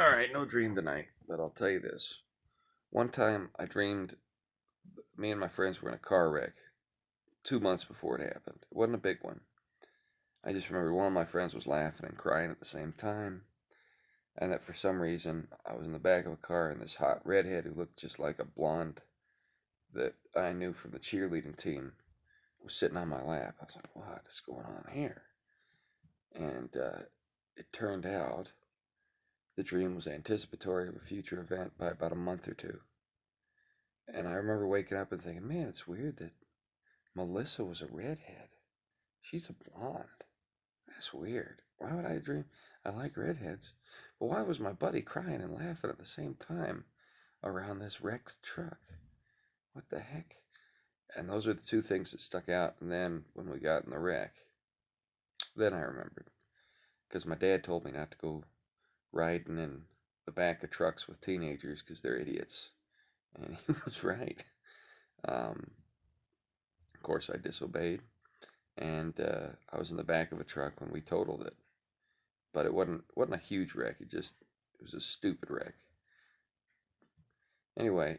Alright, no dream tonight, but I'll tell you this. One time I dreamed me and my friends were in a car wreck 2 months before it happened. It wasn't a big one. I just remember one of my friends was laughing and crying at the same time, and that for some reason I was in the back of a car and this hot redhead who looked just like a blonde that I knew from the cheerleading team was sitting on my lap. I was like, what is going on here? And it turned out the dream was anticipatory of a future event by about a month or two. And I remember waking up and thinking, man, it's weird that Melissa was a redhead. She's a blonde. That's weird. Why would I dream? I like redheads. But why was my buddy crying and laughing at the same time around this wrecked truck? What the heck? And those are the two things that stuck out. And then when we got in the wreck, then I remembered. Because my dad told me not to go riding in the back of trucks with teenagers because they're idiots. And he was right. Of course, I disobeyed, and I was in the back of a truck when we totaled it. But it wasn't a huge wreck. It was a stupid wreck. Anyway,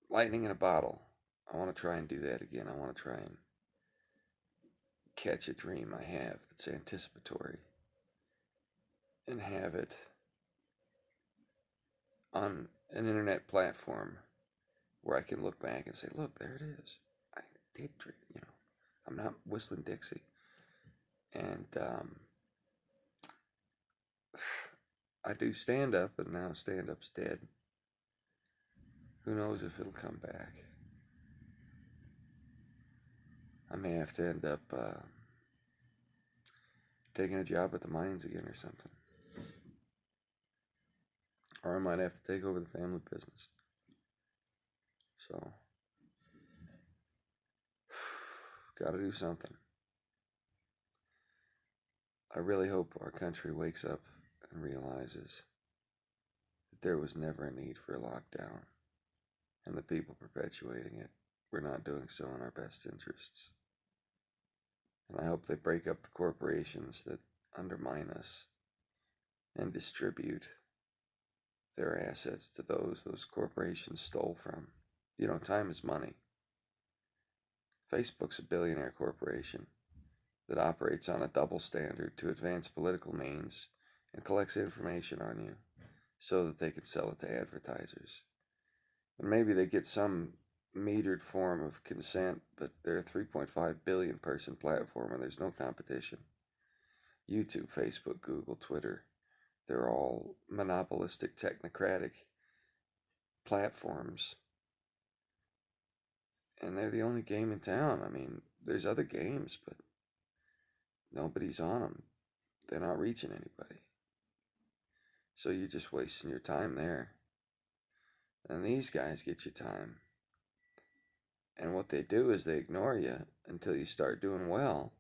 lightning in a bottle. I want to try and do that again. I want to try and catch a dream I have that's anticipatory and have it on an internet platform where I can look back and say, look, there it is. I did dream, I'm not whistling Dixie. And I do stand up, and now stand up's dead. Who knows if it'll come back? I may have to end up taking a job at the mines again or something. Or I might have to take over the family business. So, gotta do something. I really hope our country wakes up and realizes that there was never a need for a lockdown, and the people perpetuating it were not doing so in our best interests. And I hope they break up the corporations that undermine us and distribute their assets to those corporations stole from. Time is money. Facebook's a billionaire corporation that operates on a double standard to advance political means and collects information on you so that they can sell it to advertisers. And maybe they get some metered form of consent, but they're a 3.5 billion person platform and there's no competition. YouTube, Facebook, Google, Twitter, they're all monopolistic, technocratic platforms. And they're the only game in town. I mean, there's other games, but nobody's on them. They're not reaching anybody. So you're just wasting your time there. And these guys get your time. And what they do is they ignore you until you start doing well.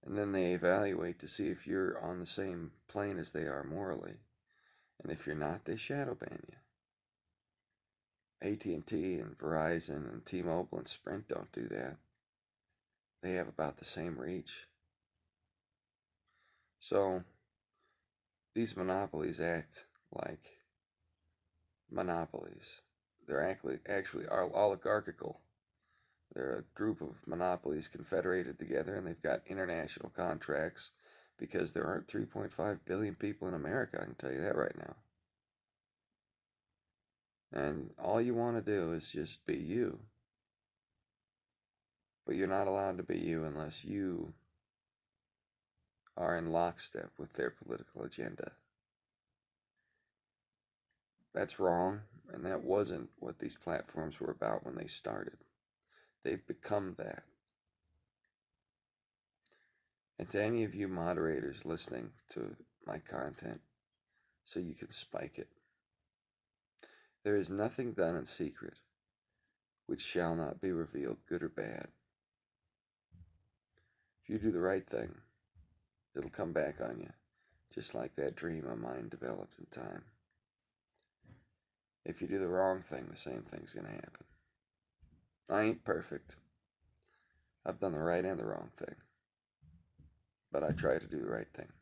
And then they evaluate to see if you're on the same plane as they are morally. And if you're not, they shadow ban you. AT&T and Verizon and T-Mobile and Sprint don't do that. They have about the same reach. So these monopolies act like monopolies. They're actually oligarchical. They're a group of monopolies confederated together, and they've got international contracts because there aren't 3.5 billion people in America, I can tell you that right now. And all you want to do is just be you. But you're not allowed to be you unless you are in lockstep with their political agenda. That's wrong, and that wasn't what these platforms were about when they started. They've become that. And to any of you moderators listening to my content, so you can spike it, there is nothing done in secret which shall not be revealed, good or bad. If you do the right thing, it'll come back on you, just like that dream of mine developed in time. If you do the wrong thing, the same thing's going to happen. I ain't perfect. I've done the right and the wrong thing. But I try to do the right thing.